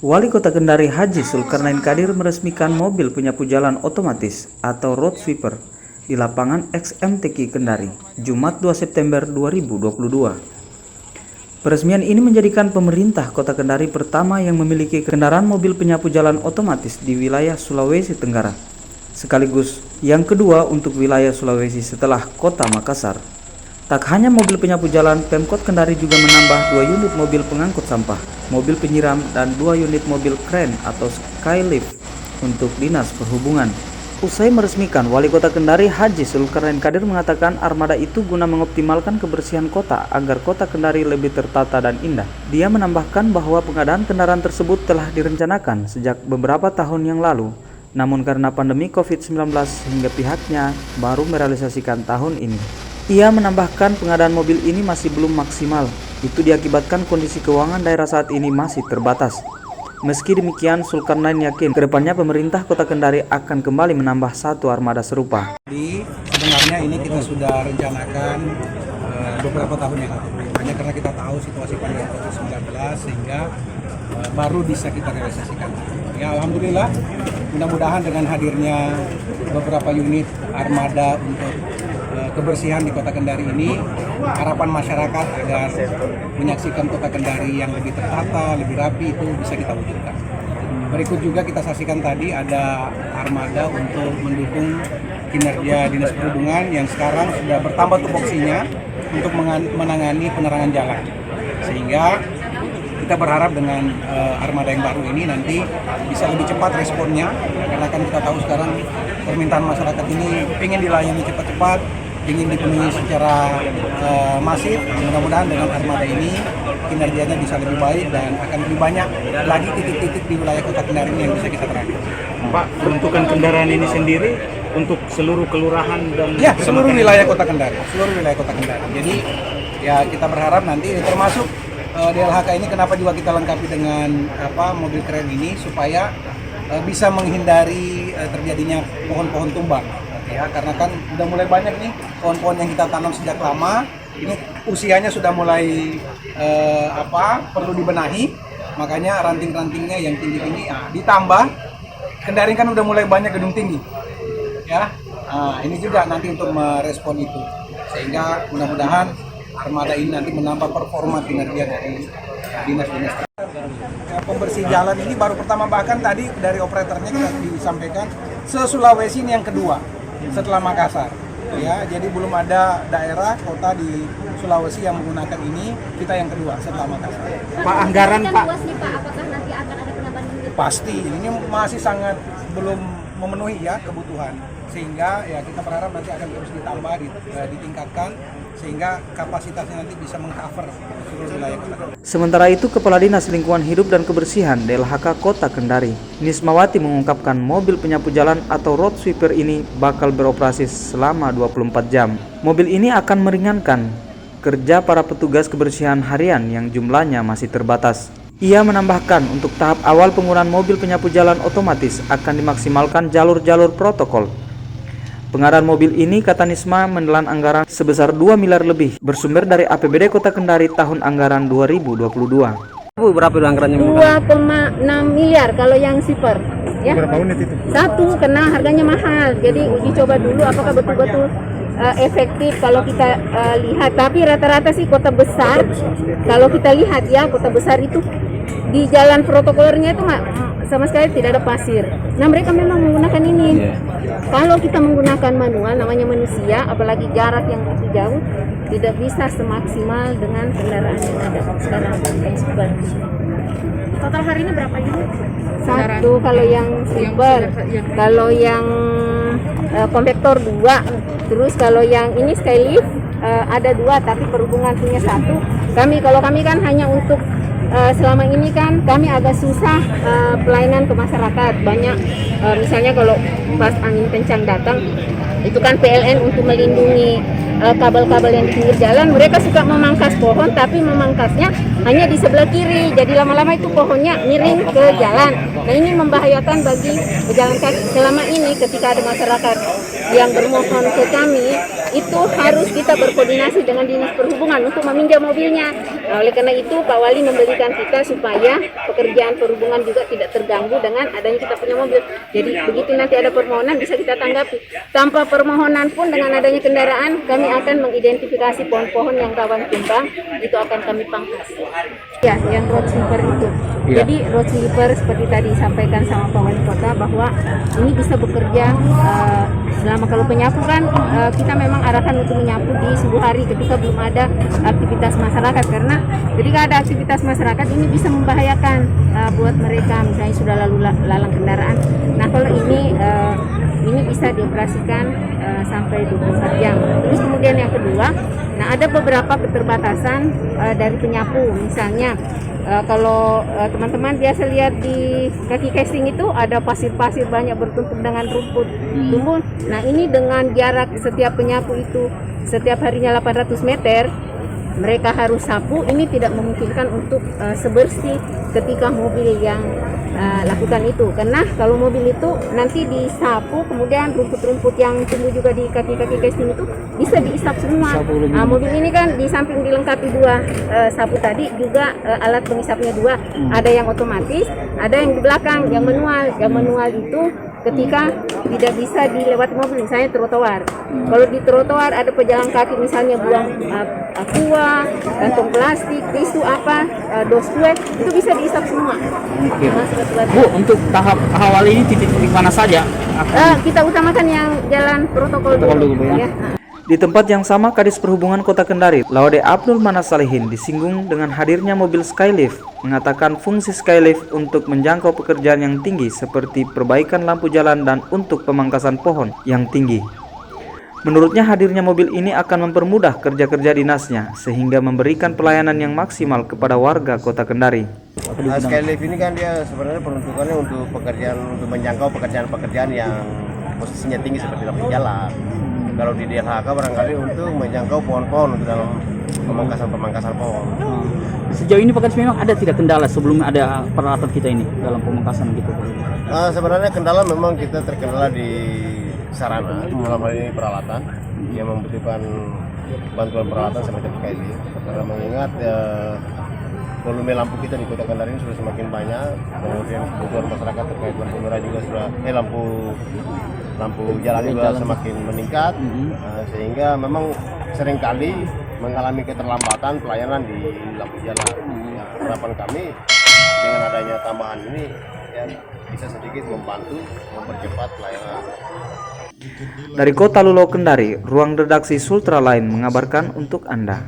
Wali Kota Kendari Haji Zulkarnain Kadir meresmikan mobil penyapu jalan otomatis atau road sweeper di lapangan XMTQ Kendari, Jumat 2 September 2022. Peresmian ini menjadikan pemerintah Kota Kendari pertama yang memiliki kendaraan mobil penyapu jalan otomatis di wilayah Sulawesi Tenggara, sekaligus yang kedua untuk wilayah Sulawesi setelah Kota Makassar. Tak hanya mobil penyapu jalan, Pemkot Kendari juga menambah 2 unit mobil pengangkut sampah, mobil penyiram, dan 2 unit mobil kren atau skylift untuk Dinas Perhubungan. Usai meresmikan, Wali Kota Kendari Haji Zulkarnain Kadir mengatakan armada itu guna mengoptimalkan kebersihan kota agar Kota Kendari lebih tertata dan indah. Dia menambahkan bahwa pengadaan kendaraan tersebut telah direncanakan sejak beberapa tahun yang lalu, namun karena pandemi COVID-19 hingga pihaknya baru merealisasikan tahun ini. Ia menambahkan pengadaan mobil ini masih belum maksimal. Itu diakibatkan kondisi keuangan daerah saat ini masih terbatas. Meski demikian, Zulkarnain yakin kedepannya pemerintah Kota Kendari akan kembali menambah 1 armada serupa. Jadi sebenarnya ini kita sudah rencanakan beberapa tahun yang lalu. Hanya karena kita tahu situasi pandemi COVID-19 sehingga baru bisa kita realisasikan. Ya alhamdulillah, mudah-mudahan dengan hadirnya beberapa unit armada untuk kebersihan di Kota Kendari ini, harapan masyarakat agar menyaksikan Kota Kendari yang lebih tertata, lebih rapi itu bisa kita wujudkan. Berikut juga kita saksikan tadi ada armada untuk mendukung kinerja Dinas Perhubungan yang sekarang sudah bertambah tupoksinya untuk menangani penerangan jalan. Sehingga kita berharap dengan armada yang baru ini nanti bisa lebih cepat responnya, karena kan kita tahu sekarang permintaan masyarakat ini ingin dilayani cepat-cepat, ingin dipenuhi secara masif. Mudah-mudahan dengan armada ini kinerjanya bisa lebih baik dan akan lebih banyak lagi titik-titik di wilayah Kota Kendari yang bisa kita terangkan. Pak, peruntukan kendaraan ini sendiri untuk seluruh kelurahan dan seluruh wilayah Kota Kendari, seluruh wilayah Kota Kendari. Jadi ya kita berharap nanti termasuk DLHK ini kenapa juga kita lengkapi dengan mobil keren ini supaya bisa menghindari terjadinya pohon-pohon tumbang. Ya, karena kan udah mulai banyak nih pohon-pohon yang kita tanam sejak lama, ini usianya sudah mulai perlu dibenahi, makanya ranting-rantingnya yang tinggi-tinggi ditambah. Kendari kan udah mulai banyak gedung tinggi, ya. Ini juga nanti untuk merespon itu, sehingga mudah-mudahan armada ini nanti menambah performa kinerja dari dinas-dinas. Pembersih jalan ini baru pertama, bahkan tadi dari operatornya kita disampaikan se-Sulawesi ini yang kedua setelah Makassar, ya. Jadi belum ada daerah kota di Sulawesi yang menggunakan ini, kita yang kedua setelah Makassar. Pak, anggaran Pak, apakah nanti akan ada penambahan unit? Pasti ini masih sangat belum memenuhi ya kebutuhan, sehingga ya kita berharap nanti akan terus ditambah, ditingkatkan sehingga kapasitasnya nanti bisa mengcover seluruh wilayah Kota. Sementara itu, Kepala Dinas Lingkungan Hidup dan Kebersihan DLHK Kota Kendari, Nismawati, mengungkapkan mobil penyapu jalan atau road sweeper ini bakal beroperasi selama 24 jam. Mobil ini akan meringankan kerja para petugas kebersihan harian yang jumlahnya masih terbatas. Ia menambahkan untuk tahap awal penggunaan mobil penyapu jalan otomatis akan dimaksimalkan jalur-jalur protokol. Pengadaan mobil ini, kata Nisma, menelan anggaran sebesar 2 miliar lebih bersumber dari APBD Kota Kendari tahun anggaran 2022. berapa anggarannya? 2,6 miliar kalau yang super. Ya. Berapa unit itu? 1 karena harganya mahal. Jadi uji coba dulu apakah betul-betul efektif kalau kita lihat. Tapi rata-rata sih kota besar. Kalau kita lihat ya, kota besar itu di jalan protokolernya itu sama sekali tidak ada pasir. Nah mereka memang menggunakan ini. Kalau kita menggunakan manual, namanya manusia, apalagi jarak yang lebih jauh, tidak bisa semaksimal dengan kendaraan yang ada sekarang. Total hari ini berapa unit? 1 kalau yang super, kalau yang kompaktor 2, terus kalau yang ini skylift ada 2, tapi perhubungan punya 1. Kalau kami kan hanya untuk selama ini kan kami agak susah pelayanan ke masyarakat. Banyak misalnya kalau pas angin kencang datang, itu kan PLN untuk melindungi kabel-kabel yang di pinggir jalan, mereka suka memangkas pohon, tapi memangkasnya hanya di sebelah kiri, jadi lama-lama itu pohonnya miring ke jalan. Nah ini membahayakan bagi pejalan kaki. Selama ini ketika ada masyarakat yang bermohon ke kami, itu harus kita berkoordinasi dengan Dinas Perhubungan untuk meminjam mobilnya. Nah, oleh karena itu Pak Wali memberikan kita supaya pekerjaan perhubungan juga tidak terganggu dengan adanya kita punya mobil. Jadi begitu nanti ada permohonan bisa kita tanggapi. Tanpa permohonan pun dengan adanya kendaraan kami akan mengidentifikasi pohon-pohon yang rawan tumbang, itu akan kami pangkas. Ya, yang road sweeper itu. Jadi road sweeper seperti tadi disampaikan sama Pak Wali Kota bahwa ini bisa bekerja selama kalau penyapu kan kita memang arahkan untuk menyapu di subuh hari ketika belum ada aktivitas masyarakat, karena ketika ada aktivitas masyarakat ini bisa membahayakan buat mereka misalnya sudah lalu lalang kendaraan. Nah kalau ini bisa dioperasikan sampai 24 jam. Terus kemudian yang kedua, nah ada beberapa keterbatasan dari penyapu, misalnya kalau teman-teman biasa lihat di kaki casing itu ada pasir-pasir banyak bertumpuk dengan rumput tumbuh. Nah ini dengan jarak setiap penyapu itu setiap harinya 800 meter, mereka harus sapu. Ini tidak memungkinkan untuk sebersih ketika mobil yang lakukan itu, karena kalau mobil itu nanti disapu, kemudian rumput-rumput yang tumbuh juga di kaki-kaki casing itu bisa diisap semua. Nah, mobil ini kan di samping dilengkapi dua sapu tadi, juga alat pengisapnya dua, ada yang otomatis, ada yang di belakang yang manual. Yang manual itu ketika tidak bisa dilewati mobil, misalnya trotoar. Kalau di trotoar ada pejalan kaki misalnya buang aqua, kantong plastik, tisu dos kue, itu bisa diisap semua. Bu, untuk tahap awal ini titik-titik mana saja? Kita utamakan yang jalan protokol dulu ya. Di tempat yang sama, Kadis Perhubungan Kota Kendari, Laude Abdul Manas Salihin, disinggung dengan hadirnya mobil Skylift, mengatakan fungsi Skylift untuk menjangkau pekerjaan yang tinggi seperti perbaikan lampu jalan dan untuk pemangkasan pohon yang tinggi. Menurutnya hadirnya mobil ini akan mempermudah kerja-kerja dinasnya sehingga memberikan pelayanan yang maksimal kepada warga Kota Kendari. Skylift ini kan dia sebenarnya peruntukannya untuk menjangkau pekerjaan-pekerjaan yang posisinya tinggi seperti lampu jalan. Kalau di DLHK barangkali untuk menjangkau pohon-pohon untuk dalam pemangkasan pohon. Sejauh ini Pak Kadis memang ada tidak kendala sebelum ada peralatan kita ini dalam pemangkasan gitu? Sebenarnya kendala memang kita terkendala di sarana, dalam hal ini peralatan yang membutuhkan bantuan peralatan semacam Skylift, karena mengingat volume lampu kita di Kota Kendari ini sudah semakin banyak, kemudian kebutuhan masyarakat terkait lampu merah juga sudah lampu jalan juga semakin meningkat, sehingga memang seringkali mengalami keterlambatan pelayanan di lampu jalan. Ya, harapan kami dengan adanya tambahan ini ya bisa sedikit membantu mempercepat pelayanan. Dari Kota Lulo Kendari, ruang redaksi Sultra Line mengabarkan untuk Anda.